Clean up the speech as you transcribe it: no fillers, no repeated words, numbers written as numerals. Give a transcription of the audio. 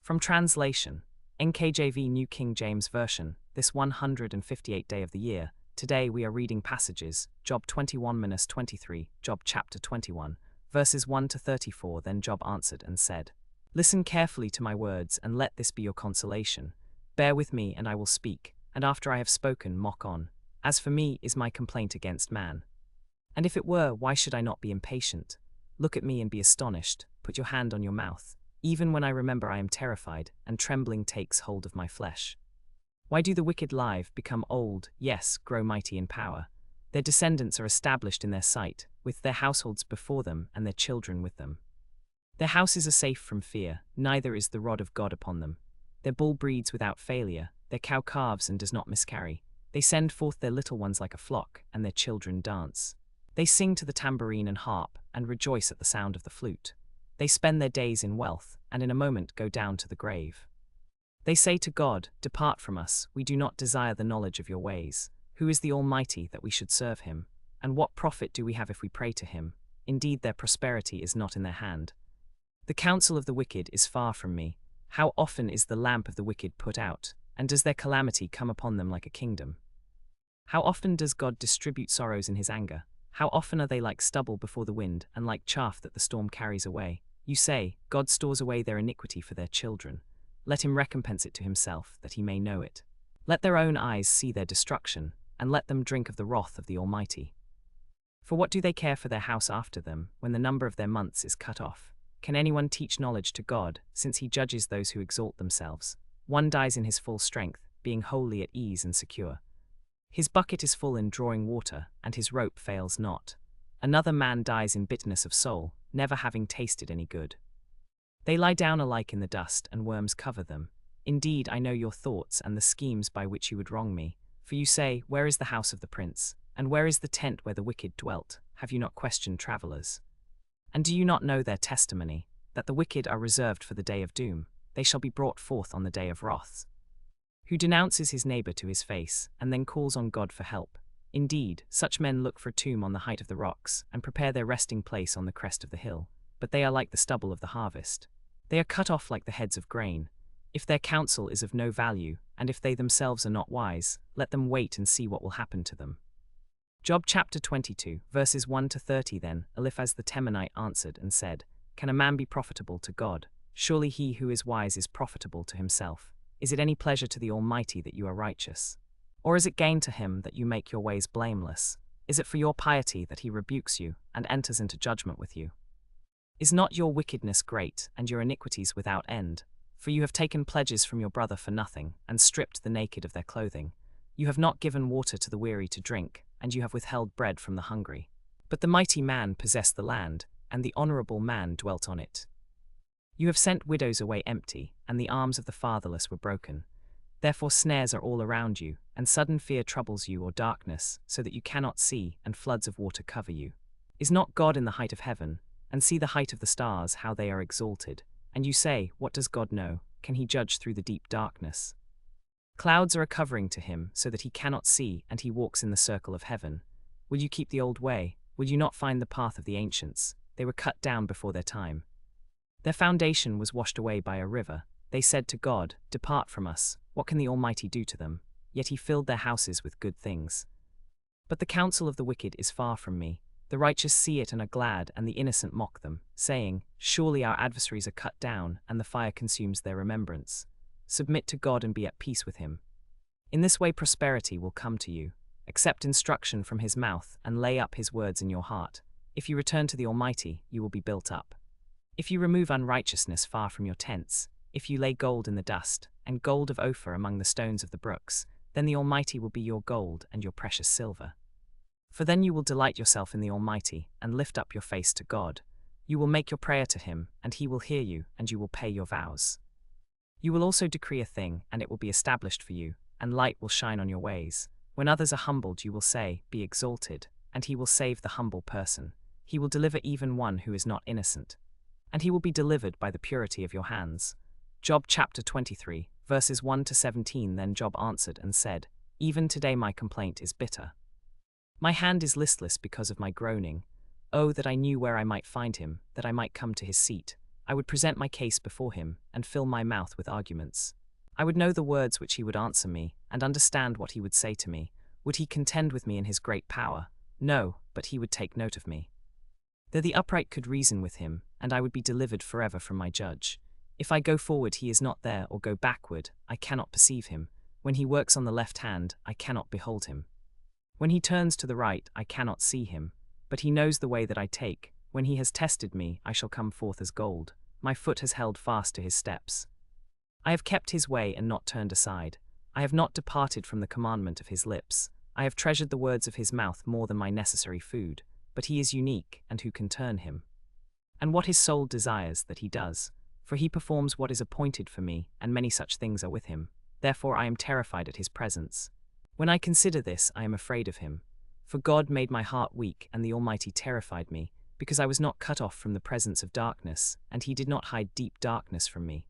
From translation, NKJV New King James Version, this 158th day of the year, today we are reading passages, Job 21-23, Job chapter 21, verses 1 to 34. Then Job answered and said, "Listen carefully to my words, and let this be your consolation. Bear with me, and I will speak, and after I have spoken, mock on. As for me, is my complaint against man? And if it were, why should I not be impatient? Look at me and be astonished, put your hand on your mouth. Even when I remember I am terrified, and trembling takes hold of my flesh. Why do the wicked live, become old, yes, grow mighty in power? Their descendants are established in their sight, with their households before them and their children with them. Their houses are safe from fear, neither is the rod of God upon them. Their bull breeds without failure, their cow calves and does not miscarry. They send forth their little ones like a flock, and their children dance. They sing to the tambourine and harp, and rejoice at the sound of the flute. They spend their days in wealth, and in a moment go down to the grave. They say to God, Depart from us, we do not desire the knowledge of your ways. Who is the Almighty that we should serve him? And what profit do we have if we pray to him? Indeed, their prosperity is not in their hand. The counsel of the wicked is far from me. How often is the lamp of the wicked put out, and does their calamity come upon them like a kingdom? How often does God distribute sorrows in his anger? How often are they like stubble before the wind, and like chaff that the storm carries away? You say, God stores away their iniquity for their children. Let him recompense it to himself, that he may know it. Let their own eyes see their destruction, and let them drink of the wrath of the Almighty. For what do they care for their house after them, when the number of their months is cut off? Can anyone teach knowledge to God, since he judges those who exalt themselves? One dies in his full strength, being wholly at ease and secure. His bucket is full in drawing water, and his rope fails not. Another man dies in bitterness of soul, never having tasted any good. They lie down alike in the dust, and worms cover them. Indeed, I know your thoughts and the schemes by which you would wrong me. For you say, Where is the house of the prince? And where is the tent where the wicked dwelt? Have you not questioned travelers? And do you not know their testimony, that the wicked are reserved for the day of doom? They shall be brought forth on the day of wrath. Who denounces his neighbor to his face, and then calls on God for help? Indeed, such men look for a tomb on the height of the rocks, and prepare their resting place on the crest of the hill. But they are like the stubble of the harvest. They are cut off like the heads of grain. If their counsel is of no value, and if they themselves are not wise, let them wait and see what will happen to them. Job chapter 22, verses 1 to 30. Then Eliphaz the Temanite answered and said, Can a man be profitable to God? Surely he who is wise is profitable to himself. Is it any pleasure to the Almighty that you are righteous? Or is it gain to him that you make your ways blameless? Is it for your piety that he rebukes you, and enters into judgment with you? Is not your wickedness great, and your iniquities without end? For you have taken pledges from your brother for nothing, and stripped the naked of their clothing. You have not given water to the weary to drink, and you have withheld bread from the hungry. But the mighty man possessed the land, and the honorable man dwelt on it. You have sent widows away empty, and the arms of the fatherless were broken. Therefore snares are all around you, and sudden fear troubles you, or darkness, so that you cannot see, and floods of water cover you. Is not God in the height of heaven? And see the height of the stars, how they are exalted. And you say, What does God know? Can he judge through the deep darkness? Clouds are a covering to him, so that he cannot see, and he walks in the circle of heaven. Will you keep the old way? Will you not find the path of the ancients? They were cut down before their time. Their foundation was washed away by a river. They said to God, Depart from us. What can the Almighty do to them? Yet he filled their houses with good things. But the counsel of the wicked is far from me. The righteous see it and are glad, and the innocent mock them, saying, Surely our adversaries are cut down, and the fire consumes their remembrance. Submit to God and be at peace with him. In this way prosperity will come to you. Accept instruction from his mouth, and lay up his words in your heart. If you return to the Almighty, you will be built up. If you remove unrighteousness far from your tents, if you lay gold in the dust, and gold of Ophir among the stones of the brooks, then the Almighty will be your gold and your precious silver. For then you will delight yourself in the Almighty, and lift up your face to God. You will make your prayer to him, and he will hear you, and you will pay your vows. You will also decree a thing, and it will be established for you, and light will shine on your ways. When others are humbled, you will say, Be exalted, and he will save the humble person. He will deliver even one who is not innocent, and he will be delivered by the purity of your hands. Job chapter 23, verses 1 to 17. Then Job answered and said, Even today my complaint is bitter. My hand is listless because of my groaning. Oh, that I knew where I might find him, that I might come to his seat. I would present my case before him and fill my mouth with arguments. I would know the words which he would answer me and understand what he would say to me. Would he contend with me in his great power? No, but he would take note of me. Though the upright could reason with him, and I would be delivered forever from my judge. If I go forward, he is not there, or go backward, I cannot perceive him. When he works on the left hand, I cannot behold him. When he turns to the right, I cannot see him. But he knows the way that I take. When he has tested me, I shall come forth as gold. My foot has held fast to his steps. I have kept his way and not turned aside. I have not departed from the commandment of his lips. I have treasured the words of his mouth more than my necessary food. But he is unique, and who can turn him? And what his soul desires, that he does. For he performs what is appointed for me, and many such things are with him. Therefore I am terrified at his presence. When I consider this, I am afraid of him. For God made my heart weak, and the Almighty terrified me, because I was not cut off from the presence of darkness, and he did not hide deep darkness from me.